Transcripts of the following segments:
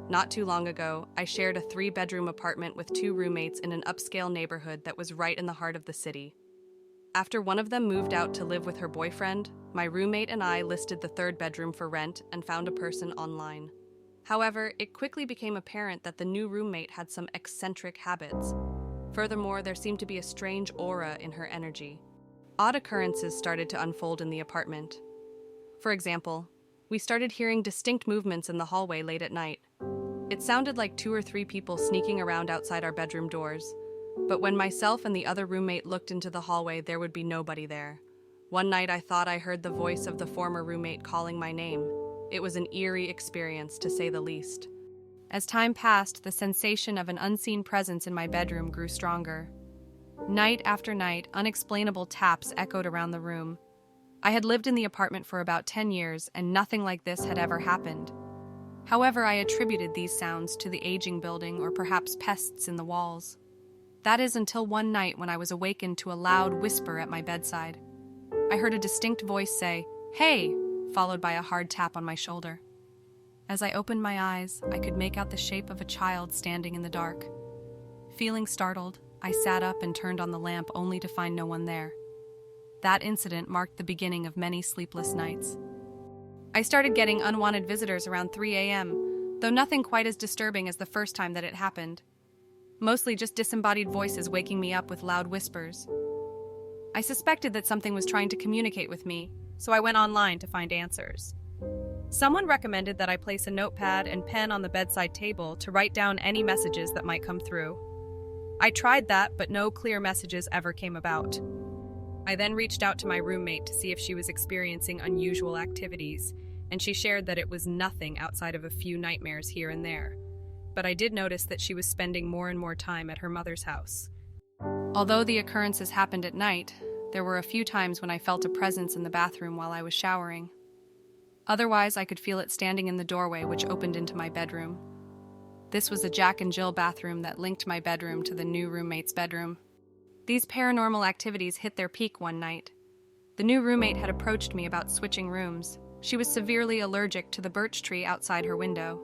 Not too long ago, I shared a 3-bedroom apartment with 2 roommates in an upscale neighborhood that was right in the heart of the city. After one of them moved out to live with her boyfriend, my roommate and I listed the 3rd bedroom for rent and found a person online. However, it quickly became apparent that the new roommate had some eccentric habits. Furthermore, there seemed to be a strange aura in her energy. Odd occurrences started to unfold in the apartment. For example, we started hearing distinct movements in the hallway late at night. It sounded like 2 or 3 people sneaking around outside our bedroom doors. But when myself and the other roommate looked into the hallway, there would be nobody there. One night I thought I heard the voice of the former roommate calling my name. It was an eerie experience, to say the least. As time passed, the sensation of an unseen presence in my bedroom grew stronger. Night after night, unexplainable taps echoed around the room. I had lived in the apartment for about 10 years, and nothing like this had ever happened. However, I attributed these sounds to the aging building or perhaps pests in the walls. That is until one night when I was awakened to a loud whisper at my bedside. I heard a distinct voice say, "Hey!" followed by a hard tap on my shoulder. As I opened my eyes, I could make out the shape of a child standing in the dark. Feeling startled, I sat up and turned on the lamp only to find no one there. That incident marked the beginning of many sleepless nights. I started getting unwanted visitors around 3 a.m., though nothing quite as disturbing as the first time that it happened. Mostly just disembodied voices waking me up with loud whispers. I suspected that something was trying to communicate with me, so I went online to find answers. Someone recommended that I place a notepad and pen on the bedside table to write down any messages that might come through. I tried that, but no clear messages ever came about. I then reached out to my roommate to see if she was experiencing unusual activities, and she shared that it was nothing outside of a few nightmares here and there. But I did notice that she was spending more and more time at her mother's house. Although the occurrences happened at night, there were a few times when I felt a presence in the bathroom while I was showering. Otherwise, I could feel it standing in the doorway which opened into my bedroom. This was a Jack and Jill bathroom that linked my bedroom to the new roommate's bedroom. These paranormal activities hit their peak one night. The new roommate had approached me about switching rooms. She was severely allergic to the birch tree outside her window.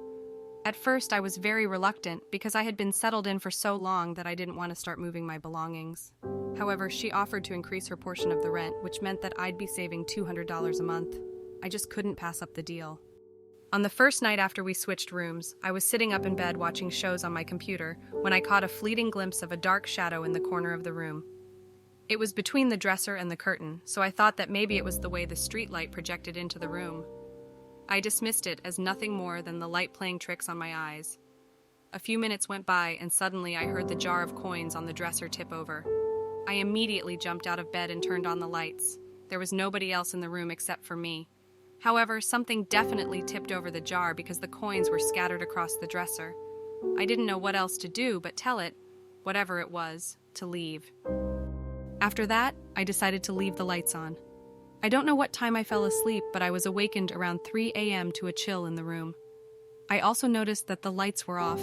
At first, I was very reluctant because I had been settled in for so long that I didn't want to start moving my belongings. However, she offered to increase her portion of the rent, which meant that I'd be saving $200 a month. I just couldn't pass up the deal. On the first night after we switched rooms, I was sitting up in bed watching shows on my computer when I caught a fleeting glimpse of a dark shadow in the corner of the room. It was between the dresser and the curtain, so I thought that maybe it was the way the streetlight projected into the room. I dismissed it as nothing more than the light playing tricks on my eyes. A few minutes went by, and suddenly I heard the jar of coins on the dresser tip over. I immediately jumped out of bed and turned on the lights. There was nobody else in the room except for me. However, something definitely tipped over the jar because the coins were scattered across the dresser. I didn't know what else to do but tell it, whatever it was, to leave. After that, I decided to leave the lights on. I don't know what time I fell asleep, but I was awakened around 3 a.m. to a chill in the room. I also noticed that the lights were off.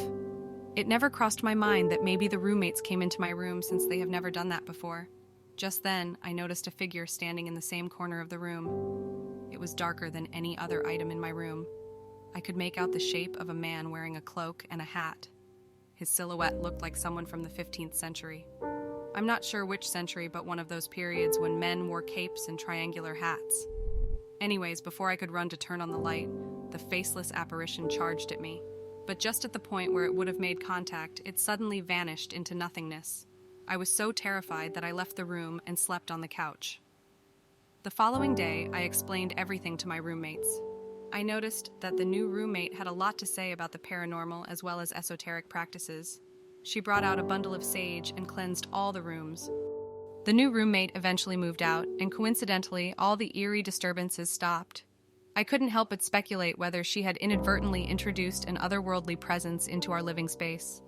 It never crossed my mind that maybe the roommates came into my room since they have never done that before. Just then, I noticed a figure standing in the same corner of the room. It was darker than any other item in my room. I could make out the shape of a man wearing a cloak and a hat. His silhouette looked like someone from the 15th century. I'm not sure which century, but one of those periods when men wore capes and triangular hats. Anyways, before I could run to turn on the light, the faceless apparition charged at me. But just at the point where it would have made contact, it suddenly vanished into nothingness. I was so terrified that I left the room and slept on the couch. The following day, I explained everything to my roommates. I noticed that the new roommate had a lot to say about the paranormal as well as esoteric practices. She brought out a bundle of sage and cleansed all the rooms. The new roommate eventually moved out, and coincidentally, all the eerie disturbances stopped. I couldn't help but speculate whether she had inadvertently introduced an otherworldly presence into our living space.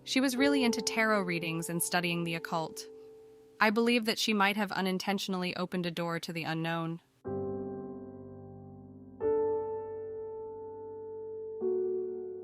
She was really into tarot readings and studying the occult. I believe that she might have unintentionally opened a door to the unknown.